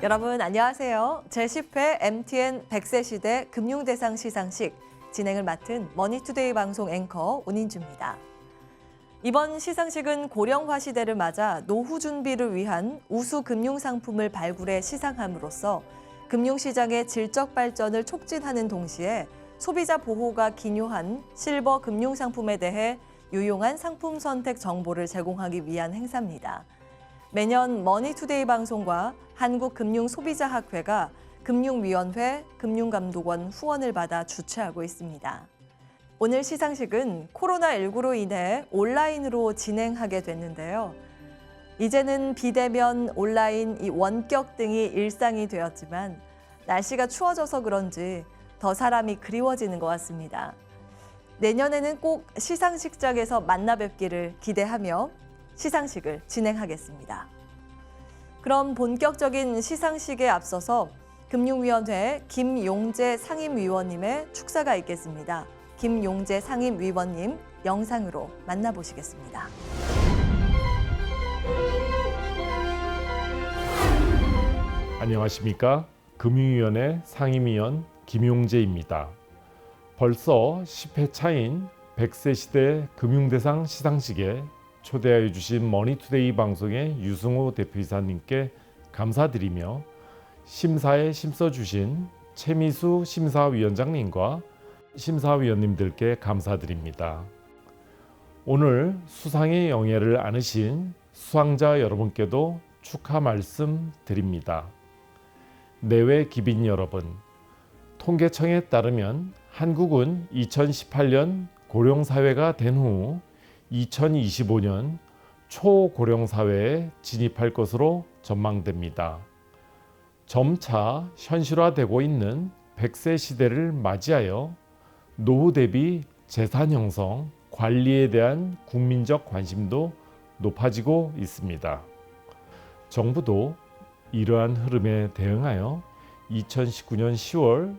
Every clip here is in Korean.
여러분 안녕하세요. 제10회 MTN 100세 시대 금융대상 시상식 진행을 맡은 머니투데이 방송 앵커 온인주입니다. 이번 시상식은 고령화 시대를 맞아 노후 준비를 위한 우수 금융 상품을 발굴해 시상함으로써 금융시장의 질적 발전을 촉진하는 동시에 소비자 보호가 기묘한 실버 금융 상품에 대해 유용한 상품 선택 정보를 제공하기 위한 행사입니다. 매년 머니투데이 방송과 한국금융소비자학회가 금융위원회, 금융감독원 후원을 받아 주최하고 있습니다. 오늘 시상식은 코로나19로 인해 온라인으로 진행하게 됐는데요. 이제는 비대면, 온라인, 원격 등이 일상이 되었지만 날씨가 추워져서 그런지 더 사람이 그리워지는 것 같습니다. 내년에는 꼭 시상식장에서 만나 뵙기를 기대하며 시상식을 진행하겠습니다. 그럼 본격적인 시상식에 앞서서 금융위원회 김용재 상임위원님의 축사가 있겠습니다. 김용재 상임위원님 영상으로 만나보시겠습니다. 안녕하십니까? 금융위원회 상임위원 김용재입니다. 벌써 10회 차인 100세 시대 금융대상 시상식에 초대하여 주신 머니투데이 방송의 유승호 대표이사님께 감사드리며 심사에 힘써주신 최미수 심사위원장님과 심사위원님들께 감사드립니다. 오늘 수상의 영예를 안으신 수상자 여러분께도 축하 말씀 드립니다. 내외 기빈 여러분, 통계청에 따르면 한국은 2018년 고령사회가 된 후 2025년 초고령사회에 진입할 것으로 전망됩니다. 점차 현실화되고 있는 100세 시대를 맞이하여 노후 대비 재산 형성, 관리에 대한 국민적 관심도 높아지고 있습니다. 정부도 이러한 흐름에 대응하여 2019년 10월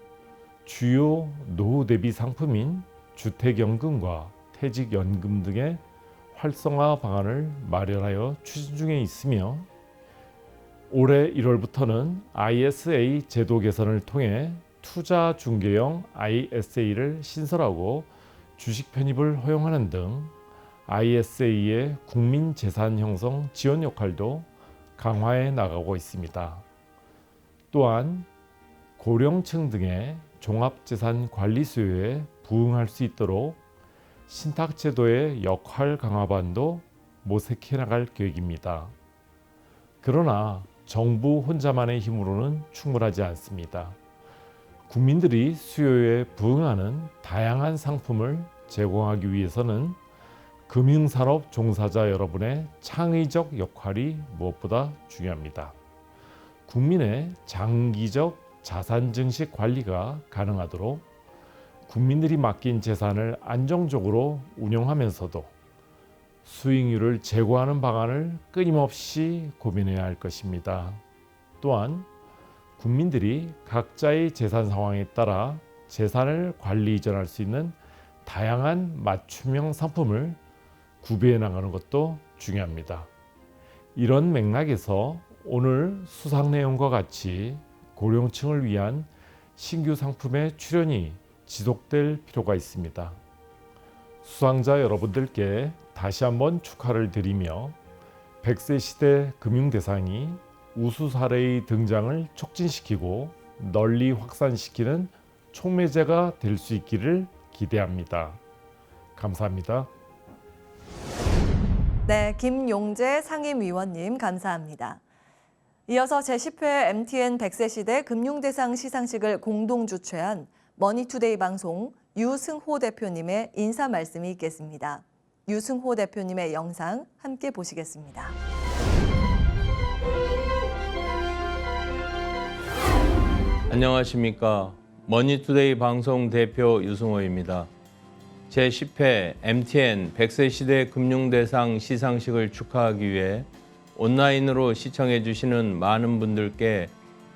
주요 노후 대비 상품인 주택연금과 퇴직연금 등의 활성화 방안을 마련하여 추진 중에 있으며 올해 1월부터는 ISA 제도 개선을 통해 투자 중개형 ISA를 신설하고 주식 편입을 허용하는 등 ISA의 국민 재산 형성 지원 역할도 강화해 나가고 있습니다. 또한 고령층 등의 종합재산 관리 수요에 부응할 수 있도록 신탁제도의 역할 강화반도 모색해 나갈 계획입니다. 그러나 정부 혼자만의 힘으로는 충분하지 않습니다. 국민들이 수요에 부응하는 다양한 상품을 제공하기 위해서는 금융산업 종사자 여러분의 창의적 역할이 무엇보다 중요합니다. 국민의 장기적 자산 증식 관리가 가능하도록 국민들이 맡긴 재산을 안정적으로 운영하면서도 수익률을 제고하는 방안을 끊임없이 고민해야 할 것입니다. 또한 국민들이 각자의 재산 상황에 따라 재산을 관리 이전할 수 있는 다양한 맞춤형 상품을 구비해 나가는 것도 중요합니다. 이런 맥락에서 오늘 수상 내용과 같이 고령층을 위한 신규 상품의 출연이 지속될 필요가 있습니다. 수상자 여러분들께 다시 한번 축하를 드리며 100세 시대 금융대상이 우수 사례의 등장을 촉진시키고 널리 확산시키는 촉매제가 될 수 있기를 기대합니다. 감사합니다. 네, 김용재 상임위원님 감사합니다. 이어서 제10회 MTN 100세 시대 금융대상 시상식을 공동 주최한 머니투데이 방송 유승호 대표님의 인사 말씀이 있겠습니다. 유승호 대표님의 영상 함께 보시겠습니다. 안녕하십니까. 머니투데이 방송 대표 유승호입니다. 제10회 MTN 100세 시대 금융대상 시상식을 축하하기 위해 온라인으로 시청해 주시는 많은 분들께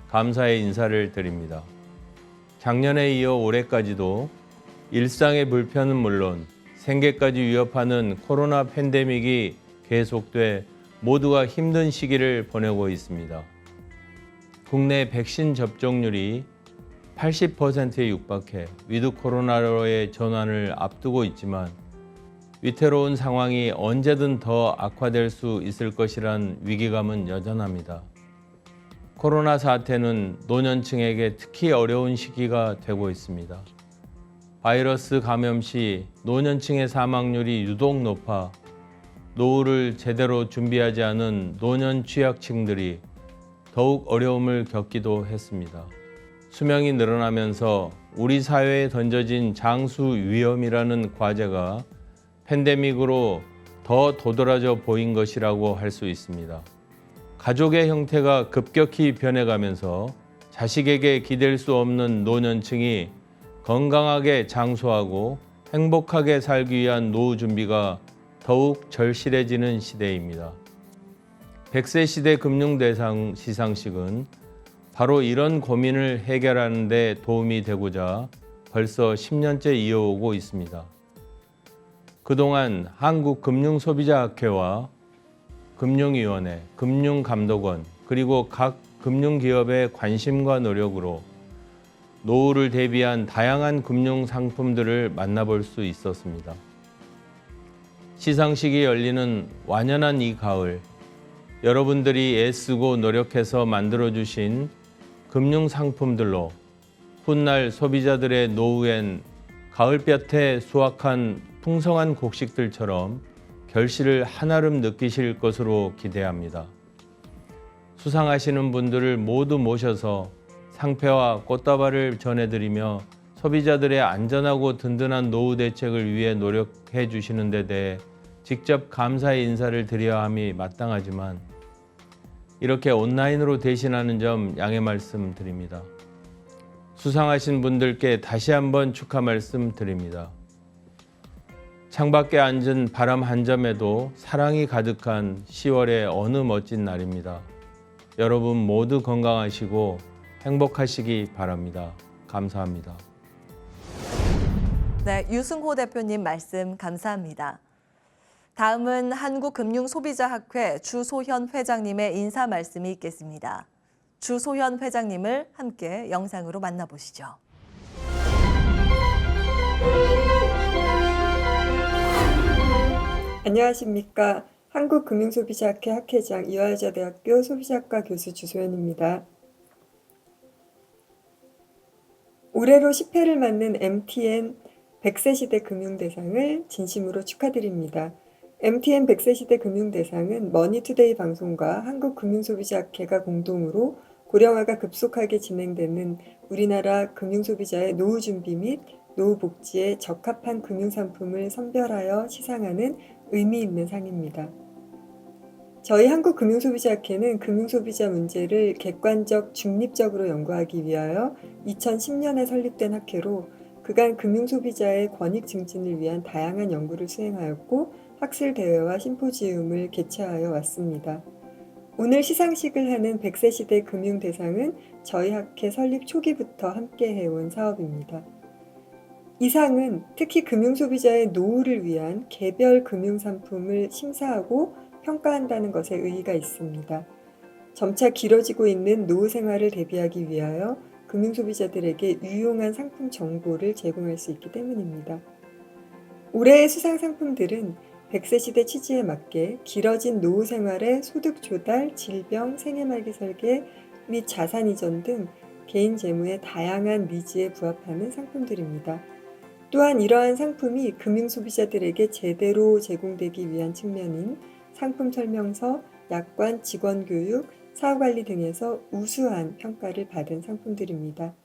감사의 인사를 드립니다. 작년에 이어 올해까지도 일상의 불편은 물론 생계까지 위협하는 코로나 팬데믹이 계속돼 모두가 힘든 시기를 보내고 있습니다. 국내 백신 접종률이 80%에 육박해 위드 코로나로의 전환을 앞두고 있지만 위태로운 상황이 언제든 더 악화될 수 있을 것이란 위기감은 여전합니다. 코로나 사태는 노년층에게 특히 어려운 시기가 되고 있습니다. 바이러스 감염 시 노년층의 사망률이 유독 높아 노후를 제대로 준비하지 않은 노년 취약층들이 더욱 어려움을 겪기도 했습니다. 수명이 늘어나면서 우리 사회에 던져진 장수 위험이라는 과제가 팬데믹으로 더 도드라져 보인 것이라고 할 수 있습니다. 가족의 형태가 급격히 변해가면서 자식에게 기댈 수 없는 노년층이 건강하게 장수하고 행복하게 살기 위한 노후 준비가 더욱 절실해지는 시대입니다. 100세 시대 금융대상 시상식은 바로 이런 고민을 해결하는 데 도움이 되고자 벌써 10년째 이어오고 있습니다. 그동안 한국금융소비자학회와 금융위원회, 금융감독원, 그리고 각 금융기업의 관심과 노력으로 노후를 대비한 다양한 금융 상품들을 만나볼 수 있었습니다. 시상식이 열리는 완연한 이 가을, 여러분들이 애쓰고 노력해서 만들어주신 금융 상품들로 훗날 소비자들의 노후엔 가을볕에 수확한 풍성한 곡식들처럼 결실을 한아름 느끼실 것으로 기대합니다. 수상하시는 분들을 모두 모셔서 상패와 꽃다발을 전해드리며 소비자들의 안전하고 든든한 노후 대책을 위해 노력해 주시는 데 대해 직접 감사의 인사를 드려야 함이 마땅하지만 이렇게 온라인으로 대신하는 점 양해 말씀드립니다. 수상하신 분들께 다시 한번 축하 말씀드립니다. 창밖에 앉은 바람 한 점에도 사랑이 가득한 10월의 어느 멋진 날입니다. 여러분 모두 건강하시고 행복하시기 바랍니다. 감사합니다. 네, 유승호 대표님 말씀 감사합니다. 다음은 한국금융소비자학회 주소현 회장님의 인사 말씀이 있겠습니다. 주소현 회장님을 함께 영상으로 만나보시죠. 안녕하십니까. 한국금융소비자학회 학회장 이화여자대학교 소비자학과 교수 주소연입니다. 올해로 10회를 맞는 MTN 100세 시대 금융대상을 진심으로 축하드립니다. MTN 100세 시대 금융대상은 머니투데이 방송과 한국금융소비자학회가 공동으로 고령화가 급속하게 진행되는 우리나라 금융소비자의 노후 준비 및 노후 복지에 적합한 금융상품을 선별하여 시상하는 의미 있는 상입니다. 저희 한국금융소비자학회는 금융소비자 문제를 객관적, 중립적으로 연구하기 위하여 2010년에 설립된 학회로 그간 금융소비자의 권익 증진을 위한 다양한 연구를 수행하였고 학술대회와 심포지움을 개최하여 왔습니다. 오늘 시상식을 하는 100세 시대 금융대상은 저희 학회 설립 초기부터 함께 해온 사업입니다. 이 상은 특히 금융소비자의 노후를 위한 개별 금융상품을 심사하고 평가한다는 것에 의의가 있습니다. 점차 길어지고 있는 노후 생활을 대비하기 위하여 금융소비자들에게 유용한 상품 정보를 제공할 수 있기 때문입니다. 올해의 수상 상품들은 100세 시대 취지에 맞게 길어진 노후 생활의 소득 조달, 질병, 생애 말기 설계 및 자산 이전 등 개인 재무의 다양한 니즈에 부합하는 상품들입니다. 또한 이러한 상품이 금융소비자들에게 제대로 제공되기 위한 측면인 상품 설명서, 약관, 직원 교육, 사후관리 등에서 우수한 평가를 받은 상품들입니다.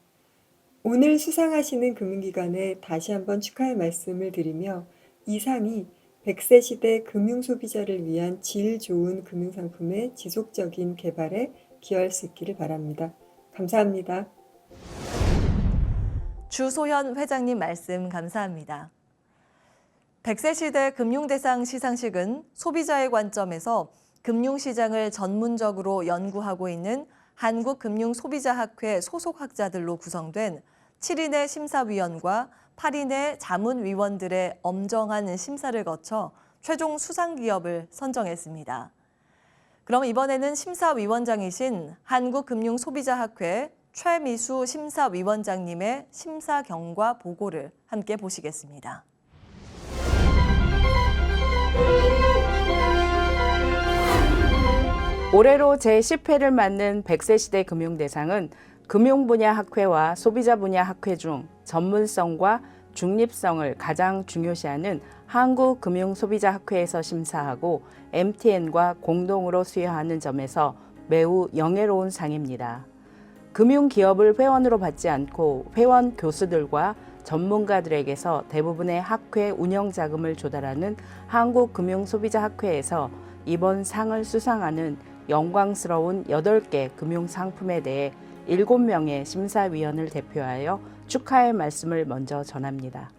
오늘 수상하시는 금융기관에 다시 한번 축하의 말씀을 드리며 이 상이 100세 시대 금융소비자를 위한 질 좋은 금융상품의 지속적인 개발에 기여할 수 있기를 바랍니다. 감사합니다. 주소현 회장님 말씀 감사합니다. 100세 시대 금융대상 시상식은 소비자의 관점에서 금융시장을 전문적으로 연구하고 있는 한국금융소비자학회 소속 학자들로 구성된 7인의 심사위원과 8인의 자문위원들의 엄정한 심사를 거쳐 최종 수상기업을 선정했습니다. 그럼 이번에는 심사위원장이신 한국금융소비자학회 최미수 심사위원장님의 심사 경과 보고를 함께 보시겠습니다. 올해로 제10회를 맞는 100세 시대 금융대상은 금융 분야 학회와 소비자 분야 학회 중 전문성과 중립성을 가장 중요시하는 한국금융소비자학회에서 심사하고 MTN과 공동으로 수여하는 점에서 매우 영예로운 상입니다. 금융기업을 회원으로 받지 않고 회원 교수들과 전문가들에게서 대부분의 학회 운영 자금을 조달하는 한국금융소비자학회에서 이번 상을 수상하는 영광스러운 8개 금융상품에 대해 7명의 심사위원을 대표하여 축하의 말씀을 먼저 전합니다.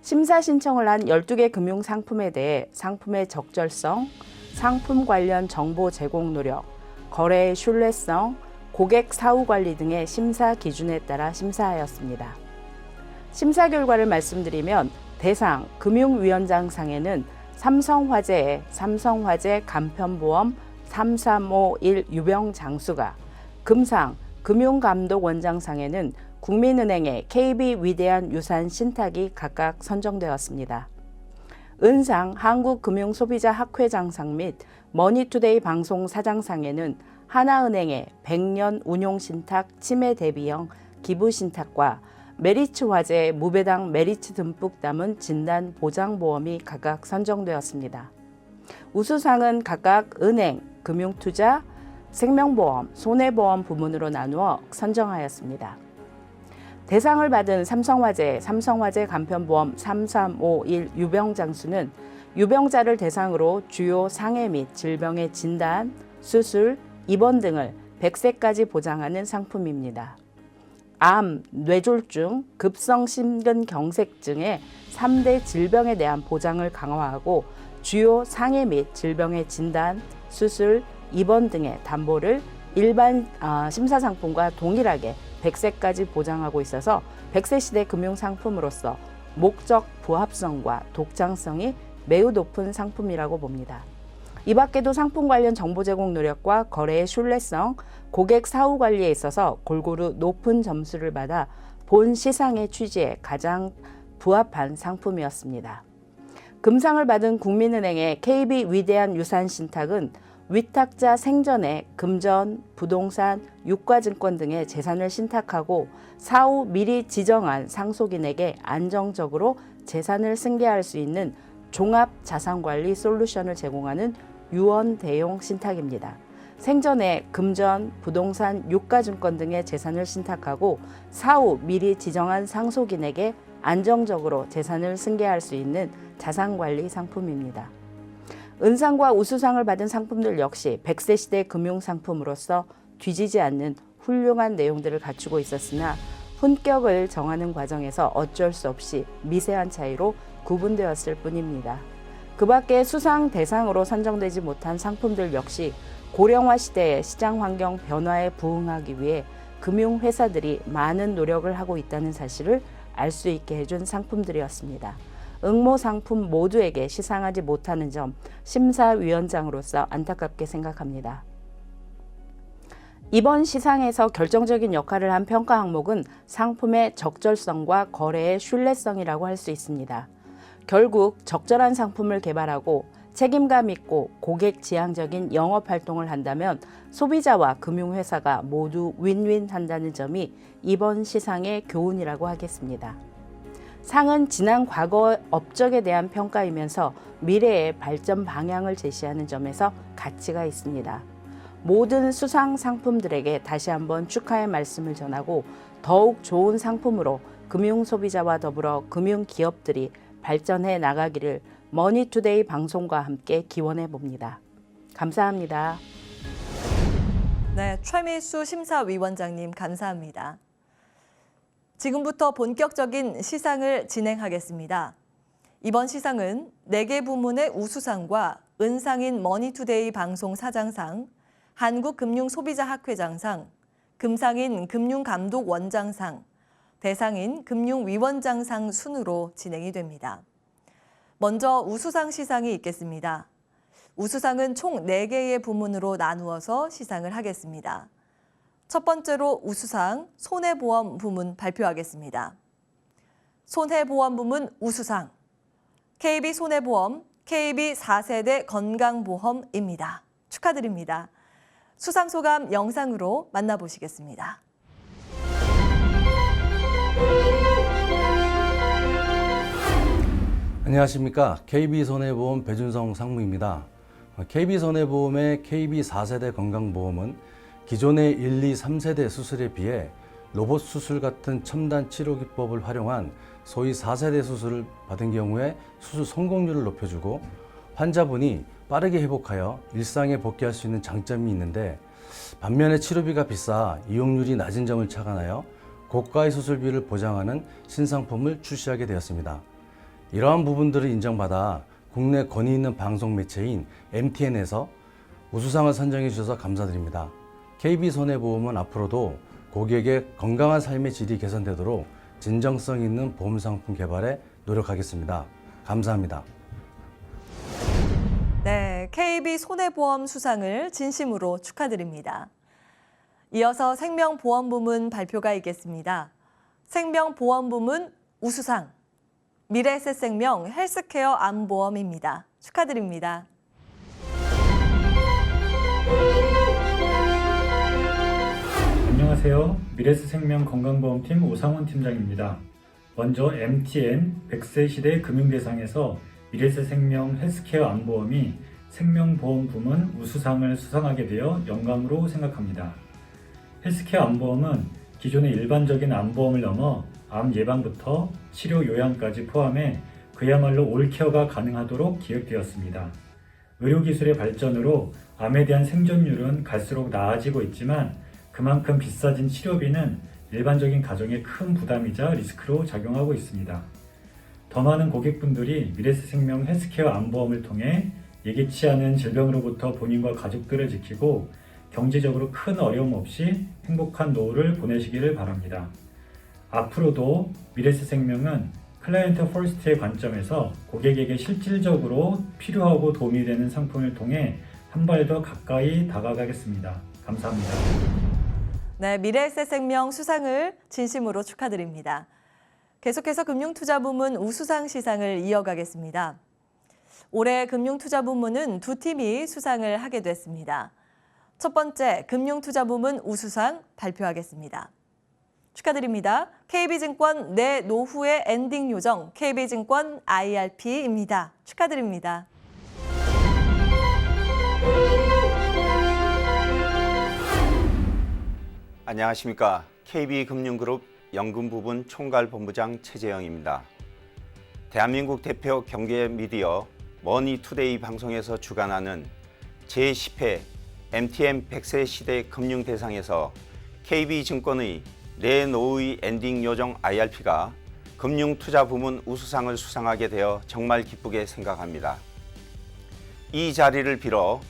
심사 신청을 한 12개 금융상품에 대해 상품의 적절성, 상품 관련 정보 제공 노력, 거래의 신뢰성, 고객 사후 관리 등의 심사 기준에 따라 심사하였습니다. 심사 결과를 말씀드리면 대상 금융위원장상에는 삼성화재의 삼성화재 간편보험 3351 유병장수가, 금상 금융감독원장상에는 국민은행의 KB 위대한 유산 신탁이 각각 선정되었습니다. 은상 한국금융소비자학회장상 및 머니투데이 방송 사장상에는 하나은행의 100년 운용신탁 치매 대비형 기부신탁과 메리츠화재의 무배당 메리츠 듬뿍 담은 진단 보장보험이 각각 선정되었습니다. 우수상은 각각 은행, 금융투자, 생명보험, 손해보험 부문으로 나누어 선정하였습니다. 대상을 받은 삼성화재 간편보험 3351 유병장수는 유병자를 대상으로 주요 상해 및 질병의 진단, 수술, 입원 등을 100세까지 보장하는 상품입니다. 암, 뇌졸중, 급성심근경색증의 3대 질병에 대한 보장을 강화하고 주요 상해 및 질병의 진단, 수술, 입원 등의 담보를 일반 심사상품과 동일하게 100세까지 보장하고 있어서 100세 시대 금융상품으로서 목적 부합성과 독창성이 매우 높은 상품이라고 봅니다. 이 밖에도 상품 관련 정보 제공 노력과 거래의 신뢰성, 고객 사후 관리에 있어서 골고루 높은 점수를 받아 본 시상의 취지에 가장 부합한 상품이었습니다. 금상을 받은 국민은행의 KB 위대한 유산 신탁은 위탁자 생전에 금전, 부동산, 유가증권 등의 재산을 신탁하고 사후 미리 지정한 상속인에게 안정적으로 재산을 승계할 수 있는 종합 자산관리 솔루션을 제공하는 유언 대용 신탁입니다. 생전에 금전, 부동산, 유가증권 등의 재산을 신탁하고 사후 미리 지정한 상속인에게 안정적으로 재산을 승계할 수 있는 자산관리 상품입니다. 은상과 우수상을 받은 상품들 역시 100세 시대 금융상품으로서 뒤지지 않는 훌륭한 내용들을 갖추고 있었으나 품격을 정하는 과정에서 어쩔 수 없이 미세한 차이로 구분되었을 뿐입니다. 그 밖에 수상 대상으로 선정되지 못한 상품들 역시 고령화 시대의 시장 환경 변화에 부응하기 위해 금융회사들이 많은 노력을 하고 있다는 사실을 알 수 있게 해준 상품들이었습니다. 응모 상품 모두에게 시상하지 못하는 점 심사위원장으로서 안타깝게 생각합니다. 이번 시상에서 결정적인 역할을 한 평가 항목은 상품의 적절성과 거래의 신뢰성이라고 할 수 있습니다. 결국 적절한 상품을 개발하고 책임감 있고 고객 지향적인 영업 활동을 한다면 소비자와 금융회사가 모두 윈윈 한다는 점이 이번 시상의 교훈이라고 하겠습니다. 상은 지난 과거 업적에 대한 평가이면서 미래의 발전 방향을 제시하는 점에서 가치가 있습니다. 모든 수상 상품들에게 다시 한번 축하의 말씀을 전하고 더욱 좋은 상품으로 금융소비자와 더불어 금융기업들이 발전해 나가기를 머니투데이 방송과 함께 기원해 봅니다. 감사합니다. 네, 최미수 심사위원장님 감사합니다. 지금부터 본격적인 시상을 진행하겠습니다. 이번 시상은 4개 부문의 우수상과 은상인 머니투데이 방송 사장상, 한국금융소비자학회장상, 금상인 금융감독원장상, 대상인 금융위원장상 순으로 진행이 됩니다. 먼저 우수상 시상이 있겠습니다. 우수상은 총 4개의 부문으로 나누어서 시상을 하겠습니다. 첫 번째로 우수상 손해보험 부문 발표하겠습니다. 손해보험 부문 우수상 KB손해보험 KB 4세대 건강보험입니다. 축하드립니다. 수상 소감 영상으로 만나보시겠습니다. 안녕하십니까. KB손해보험 배준성 상무입니다. KB손해보험의 KB 4세대 건강보험은 기존의 1, 2, 3세대 수술에 비해 로봇 수술 같은 첨단 치료 기법을 활용한 소위 4세대 수술을 받은 경우에 수술 성공률을 높여주고 환자분이 빠르게 회복하여 일상에 복귀할 수 있는 장점이 있는데, 반면에 치료비가 비싸 이용률이 낮은 점을 착안하여 고가의 수술비를 보장하는 신상품을 출시하게 되었습니다. 이러한 부분들을 인정받아 국내 권위 있는 방송 매체인 MTN에서 우수상을 선정해 주셔서 감사드립니다. KB손해보험은 앞으로도 고객의 건강한 삶의 질이 개선되도록 진정성 있는 보험 상품 개발에 노력하겠습니다. 감사합니다. 네, KB손해보험 수상을 진심으로 축하드립니다. 이어서 생명보험 부문 발표가 있겠습니다. 생명보험 부문 우수상 미래에셋생명 헬스케어 암보험입니다. 축하드립니다. 안녕하세요. 미래에셋생명 건강보험팀 오상원 팀장입니다. 먼저 MTN 100세 시대 금융대상에서 미래에셋생명 헬스케어 암보험이 생명보험 부문 우수상을 수상하게 되어 영광으로 생각합니다. 헬스케어 암보험은 기존의 일반적인 암보험을 넘어 암 예방부터 치료 요양까지 포함해 그야말로 올케어가 가능하도록 기획되었습니다. 의료기술의 발전으로 암에 대한 생존율은 갈수록 나아지고 있지만 그만큼 비싸진 치료비는 일반적인 가정에 큰 부담이자 리스크로 작용하고 있습니다. 더 많은 고객분들이 미래에셋생명 헬스케어 암보험을 통해 예기치 않은 질병으로부터 본인과 가족들을 지키고 경제적으로 큰 어려움 없이 행복한 노후를 보내시기를 바랍니다. 앞으로도 미래에셋생명은 클라이언트 퍼스트의 관점에서 고객에게 실질적으로 필요하고 도움이 되는 상품을 통해 한 발 더 가까이 다가가겠습니다. 감사합니다. 네, 미래에셋생명 수상을 진심으로 축하드립니다. 계속해서 금융투자 부문 우수상 시상을 이어가겠습니다. 올해 금융투자 부문은 두 팀이 수상을 하게 됐습니다. 첫 번째 금융투자 부문 우수상 발표하겠습니다. 축하드립니다. KB증권 내 노후의 엔딩 요정 KB증권 IRP입니다. 축하드립니다. 안녕하십니까. KB금융그룹 연금부분 총괄본부장 최재영입니다. 대한민국 대표 경제 미디어 머니투데이 방송에서 주관하는 제10회 MTN 100세 시대 금융대상에서 KB증권의 내 노후의 엔딩 요정 IRP가 금융투자 부문 우수상을 수상하게 되어 정말 기쁘게 생각합니다. 이 자리를 빌어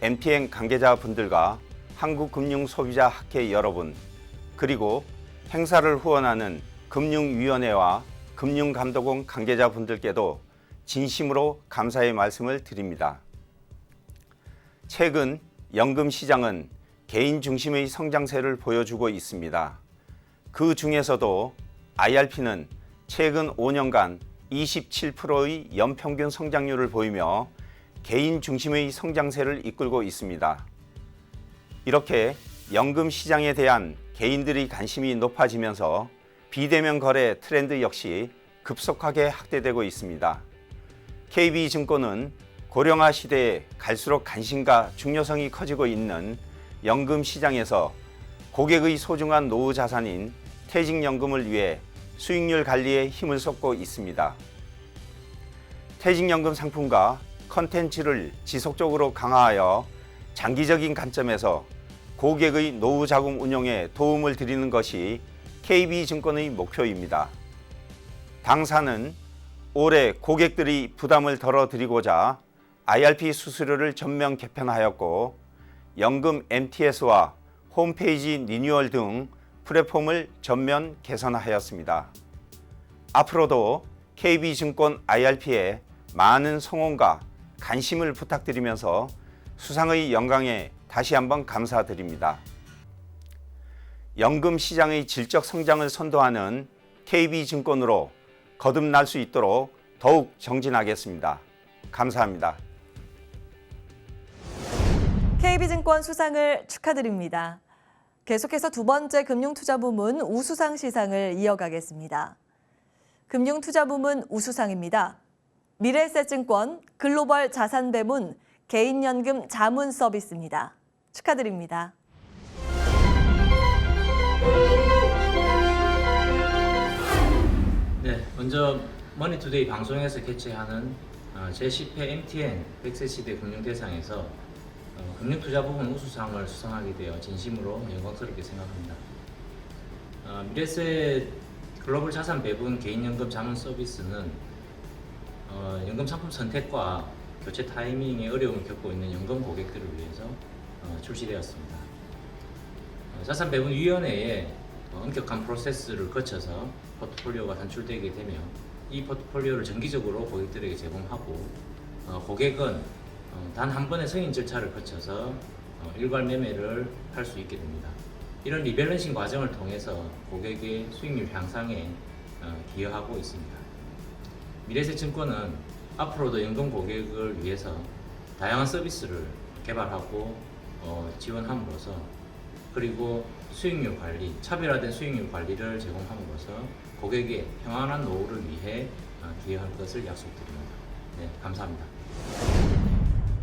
MTN 관계자분들과 한국금융소비자학회 여러분, 그리고 행사를 후원하는 금융위원회와 금융감독원 관계자분들께도 진심으로 감사의 말씀을 드립니다. 최근 연금시장은 개인 중심의 성장세를 보여주고 있습니다. 그 중에서도 IRP는 최근 5년간 27%의 연평균 성장률을 보이며 개인 중심의 성장세를 이끌고 있습니다. 이렇게 연금 시장에 대한 개인들의 관심이 높아지면서 비대면 거래 트렌드 역시 급속하게 확대되고 있습니다. KB증권은 고령화 시대에 갈수록 관심과 중요성이 커지고 있는 연금 시장에서 고객의 소중한 노후 자산인 퇴직연금을 위해 수익률 관리에 힘을 쏟고 있습니다. 퇴직연금 상품과 컨텐츠를 지속적으로 강화하여 장기적인 관점에서 고객의 노후 자금 운용에 도움을 드리는 것이 KB증권의 목표입니다. 당사는 올해 고객들이 부담을 덜어드리고자 IRP 수수료를 전면 개편하였고 연금 MTS와 홈페이지 리뉴얼 등 플랫폼을 전면 개선하였습니다. 앞으로도 KB증권 IRP에 많은 성원과 관심을 부탁드리면서 수상의 영광에 다시 한번 감사드립니다. 연금 시장의 질적 성장을 선도하는 KB증권으로 거듭날 수 있도록 더욱 정진하겠습니다. 감사합니다. KB증권 수상을 축하드립니다. 계속해서 두 번째 금융투자부문 우수상 시상을 이어가겠습니다. 금융투자부문 우수상입니다. 미래에셋증권 글로벌 자산배분 개인연금 자문 서비스입니다. 축하드립니다. 네, 먼저 머니투데이 방송에서 개최하는 제10회 MTN 100세 시대 금융대상에서 금융투자부문 우수상을 수상하게 되어 진심으로 영광스럽게 생각합니다. 미래에셋 글로벌 자산 배분 개인연금 자문 서비스는 연금 상품 선택과 교체 타이밍에 어려움을 겪고 있는 연금 고객들을 위해서 출시되었습니다. 자산배분위원회에 엄격한 프로세스를 거쳐서 포트폴리오가 산출되게 되며 이 포트폴리오를 정기적으로 고객들에게 제공하고 고객은 단 한 번의 승인 절차를 거쳐서 일괄 매매를 할 수 있게 됩니다. 이런 리밸런싱 과정을 통해서 고객의 수익률 향상에 기여하고 있습니다. 미래에셋증권은 앞으로도 연금 고객을 위해서 다양한 서비스를 개발하고 지원함으로써 그리고 수익률 관리, 차별화된 수익률 관리를 제공함으로써 고객의 평안한 노후를 위해 기여할 것을 약속드립니다. 네, 감사합니다.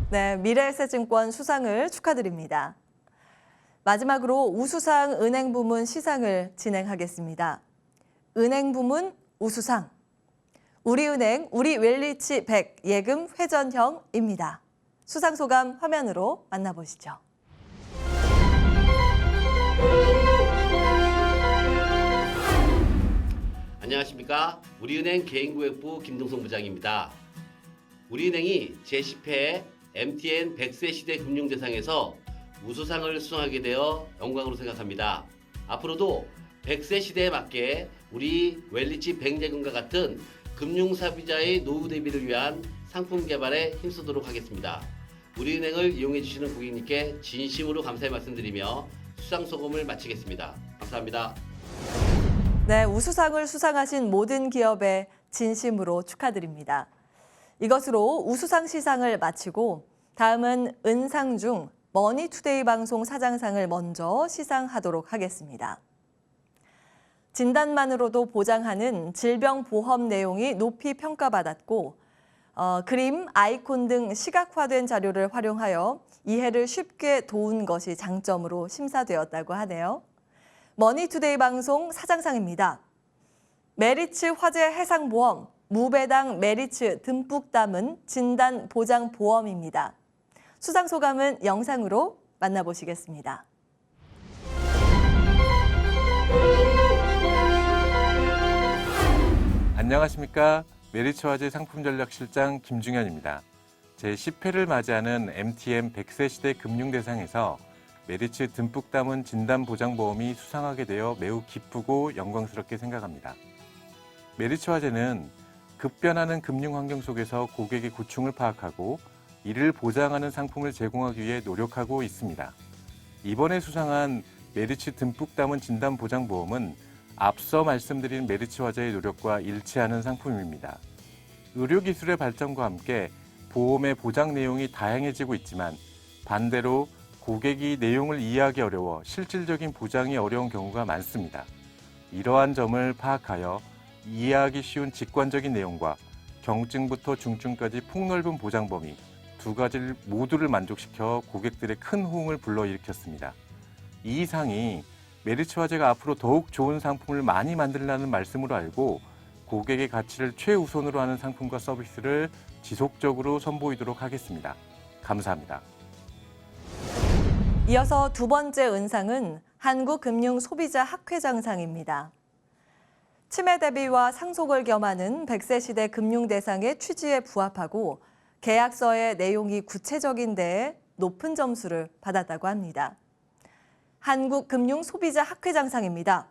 네, 미래에셋증권 수상을 축하드립니다. 마지막으로 우수상 은행부문 시상을 진행하겠습니다. 은행부문 우수상 우리은행 우리웰리치 100 예금 회전형입니다. 수상 소감 화면으로 만나보시죠. 안녕하십니까. 우리은행 개인구획부 김동성 부장입니다. 우리은행이 제10회 MTN 100세 시대 금융대상에서 우수상을 수상하게 되어 영광으로 생각합니다. 앞으로도 100세 시대에 맞게 우리 웰리치 100예금과 같은 금융사비자의 노후 대비를 위한 상품 개발에 힘쓰도록 하겠습니다. 우리은행을 이용해 주시는 고객님께 진심으로 감사의 말씀드리며 수상 소감을 마치겠습니다. 감사합니다. 네, 우수상을 수상하신 모든 기업에 진심으로 축하드립니다. 이것으로 우수상 시상을 마치고 다음은 은상중 머니투데이 방송 사장상을 먼저 시상하도록 하겠습니다. 진단만으로도 보장하는 질병보험 내용이 높이 평가받았고 그림, 아이콘 등 시각화된 자료를 활용하여 이해를 쉽게 도운 것이 장점으로 심사되었다고 하네요. 머니투데이 방송 사장상입니다. 메리츠 화재 해상보험, 무배당 메리츠 듬뿍 담은 진단보장보험입니다. 수상 소감은 영상으로 만나보시겠습니다. 안녕하십니까. 메리츠 화재 상품전략실장 김중현입니다. 제10회를 맞이하는 MTN 100세 시대 금융대상에서 메리츠 듬뿍 담은 진단보장보험이 수상하게 되어 매우 기쁘고 영광스럽게 생각합니다. 메리츠 화재는 급변하는 금융환경 속에서 고객의 고충을 파악하고 이를 보장하는 상품을 제공하기 위해 노력하고 있습니다. 이번에 수상한 메리츠 듬뿍 담은 진단보장보험은 앞서 말씀드린 메리츠 화재의 노력과 일치하는 상품입니다. 의료기술의 발전과 함께 보험의 보장 내용이 다양해지고 있지만 반대로 고객이 내용을 이해하기 어려워 실질적인 보장이 어려운 경우가 많습니다. 이러한 점을 파악하여 이해하기 쉬운 직관적인 내용과 경증부터 중증까지 폭넓은 보장 범위 두 가지를 모두를 만족시켜 고객들의 큰 호응을 불러일으켰습니다. 이 상이 메리츠 화재가 앞으로 더욱 좋은 상품을 많이 만들라는 말씀으로 알고 고객의 가치를 최우선으로 하는 상품과 서비스를 지속적으로 선보이도록 하겠습니다. 감사합니다. 이어서 두 번째 은상은 한국금융소비자학회장상입니다. 치매 대비와 상속을 겸하는 100세 시대 금융대상의 취지에 부합하고 계약서의 내용이 구체적인 데에 높은 점수를 받았다고 합니다. 한국금융소비자학회장상입니다.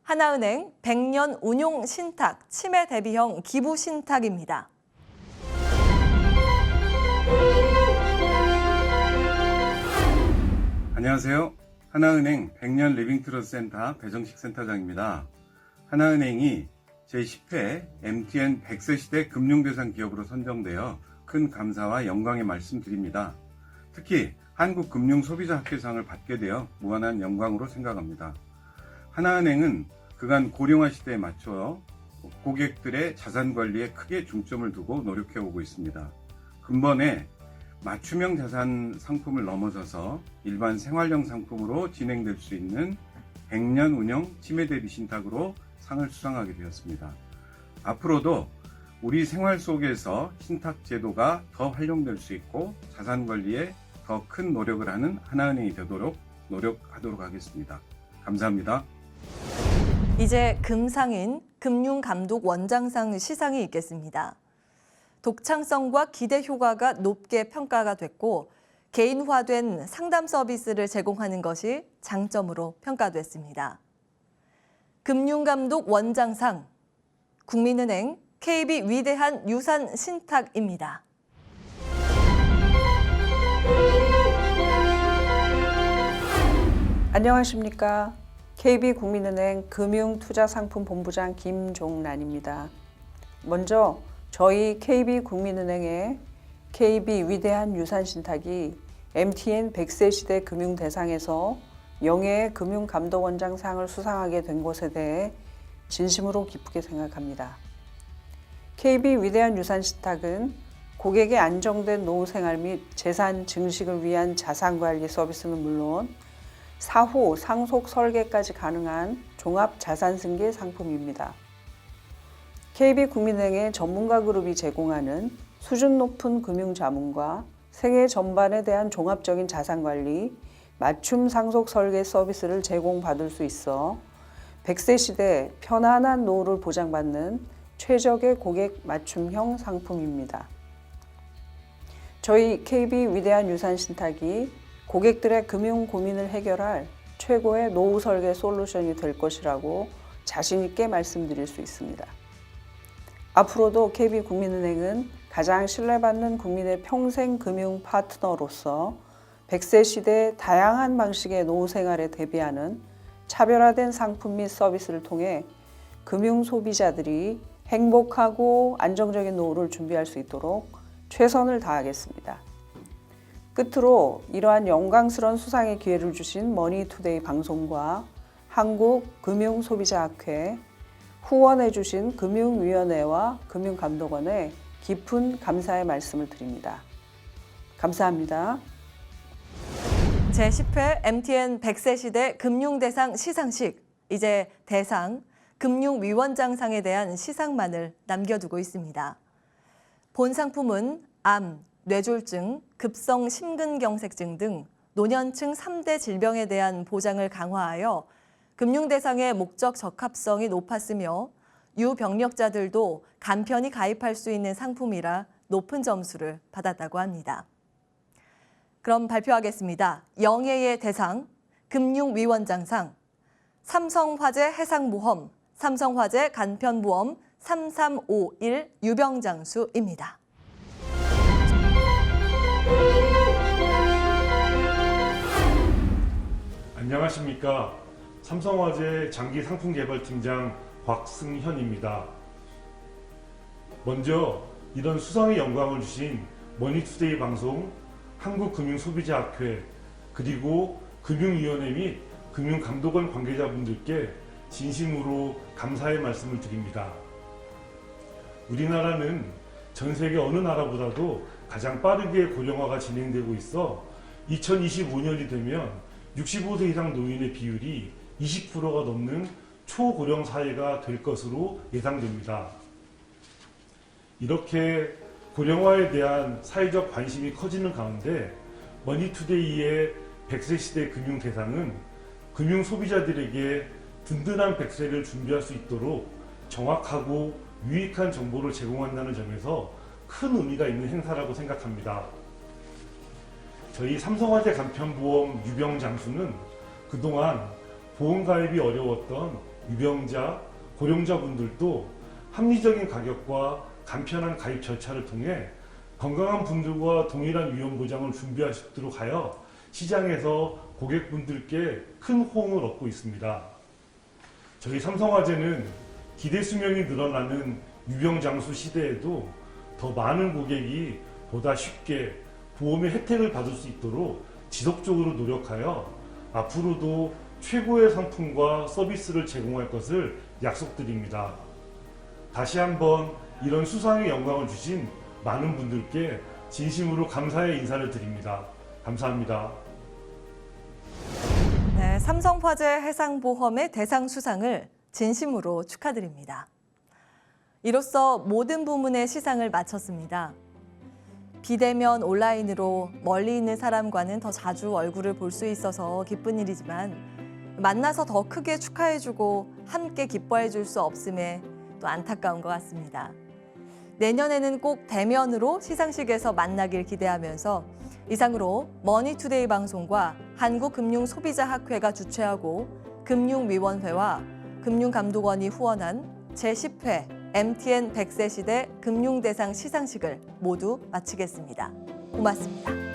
하나은행 100년 운용 신탁 치매 대비형 기부 신탁입니다. 안녕하세요. 하나은행 백년 리빙트러스 센터 배정식 센터장입니다. 하나은행이 제10회 MTN 100세 시대 금융대상 기업으로 선정되어 큰 감사와 영광의 말씀드립니다. 특히 한국금융소비자학회상을 받게 되어 무한한 영광으로 생각합니다. 하나은행은 그간 고령화 시대에 맞춰 고객들의 자산 관리에 크게 중점을 두고 노력해 오고 있습니다. 근본에 맞춤형 자산 상품을 넘어서서 일반 생활형 상품으로 진행될 수 있는 100년 운영 치매 대비 신탁으로 상을 수상하게 되었습니다. 앞으로도 우리 생활 속에서 신탁 제도가 더 활용될 수 있고 자산 관리에 더 큰 노력을 하는 하나은행이 되도록 노력하도록 하겠습니다. 감사합니다. 이제 금상인 금융감독 원장상 시상이 있겠습니다. 독창성과 기대 효과가 높게 평가가 됐고 개인화된 상담 서비스를 제공하는 것이 장점으로 평가됐습니다. 금융감독 원장상 국민은행 KB 위대한 유산 신탁입니다. 안녕하십니까. KB국민은행 금융투자상품본부장 김종란입니다. 먼저 저희 KB국민은행의 KB 위대한 유산신탁이 MTN 100세 시대 금융대상에서 영예의 금융감독원장상을 수상하게 된 것에 대해 진심으로 기쁘게 생각합니다. KB 위대한 유산신탁은 고객의 안정된 노후생활 및 재산 증식을 위한 자산관리 서비스는 물론 사후 상속 설계까지 가능한 종합자산승계 상품입니다. KB국민은행의 전문가 그룹이 제공하는 수준 높은 금융자문과 생애 전반에 대한 종합적인 자산관리, 맞춤 상속 설계 서비스를 제공받을 수 있어 100세 시대 편안한 노후를 보장받는 최적의 고객 맞춤형 상품입니다. 저희 KB 위대한 유산신탁이 고객들의 금융 고민을 해결할 최고의 노후 설계 솔루션이 될 것이라고 자신 있게 말씀드릴 수 있습니다. 앞으로도 KB국민은행은 가장 신뢰받는 국민의 평생 금융 파트너로서 100세 시대의 다양한 방식의 노후 생활에 대비하는 차별화된 상품 및 서비스를 통해 금융 소비자들이 행복하고 안정적인 노후를 준비할 수 있도록 최선을 다하겠습니다. 끝으로 이러한 영광스러운 수상의 기회를 주신 머니투데이 방송과 한국금융소비자학회, 후원해 주신 금융위원회와 금융감독원에 깊은 감사의 말씀을 드립니다. 감사합니다. 제10회 MTN 100세 시대 금융대상 시상식, 이제 대상, 금융위원장상에 대한 시상만을 남겨두고 있습니다. 본 상품은 암, 뇌졸중, 급성 심근경색증 등 노년층 3대 질병에 대한 보장을 강화하여 금융대상의 목적 적합성이 높았으며 유병력자들도 간편히 가입할 수 있는 상품이라 높은 점수를 받았다고 합니다. 그럼 발표하겠습니다. 영예의 대상, 금융위원장상, 삼성화재 해상모험, 삼성화재 간편보험 3351 유병장수입니다. 안녕하십니까. 삼성화재 장기상품개발팀장 곽승현입니다. 먼저 이런 수상의 영광을 주신 머니투데이 방송, 한국금융소비자학회, 그리고 금융위원회 및 금융감독원 관계자분들께 진심으로 감사의 말씀을 드립니다. 우리나라는 전 세계 어느 나라보다도 가장 빠르게 고령화가 진행되고 있어 2025년이 되면 65세 이상 노인의 비율이 20%가 넘는 초고령 사회가 될 것으로 예상됩니다. 이렇게 고령화에 대한 사회적 관심이 커지는 가운데 머니투데이의 100세 시대 금융대상은 금융 소비자들에게 든든한 100세를 준비할 수 있도록 정확하고 유익한 정보를 제공한다는 점에서 큰 의미가 있는 행사라고 생각합니다. 저희 삼성화재 간편보험 유병장수는 그동안 보험 가입이 어려웠던 유병자, 고령자분들도 합리적인 가격과 간편한 가입 절차를 통해 건강한 분들과 동일한 위험 보장을 준비할 수 있도록 하여 시장에서 고객분들께 큰 호응을 얻고 있습니다. 저희 삼성화재는 기대 수명이 늘어나는 유병장수 시대에도 더 많은 고객이 보다 쉽게 보험의 혜택을 받을 수 있도록 지속적으로 노력하여 앞으로도 최고의 상품과 서비스를 제공할 것을 약속드립니다. 다시 한번 이런 수상의 영광을 주신 많은 분들께 진심으로 감사의 인사를 드립니다. 감사합니다. 네, 삼성화재 해상보험의 대상 수상을 진심으로 축하드립니다. 이로써 모든 부문의 시상을 마쳤습니다. 비대면 온라인으로 멀리 있는 사람과는 더 자주 얼굴을 볼 수 있어서 기쁜 일이지만 만나서 더 크게 축하해주고 함께 기뻐해줄 수 없음에 또 안타까운 것 같습니다. 내년에는 꼭 대면으로 시상식에서 만나길 기대하면서 이상으로 머니투데이 방송과 한국금융소비자학회가 주최하고 금융위원회와 금융감독원이 후원한 제10회 MTN 100세 시대 금융대상 시상식을 모두 마치겠습니다. 고맙습니다.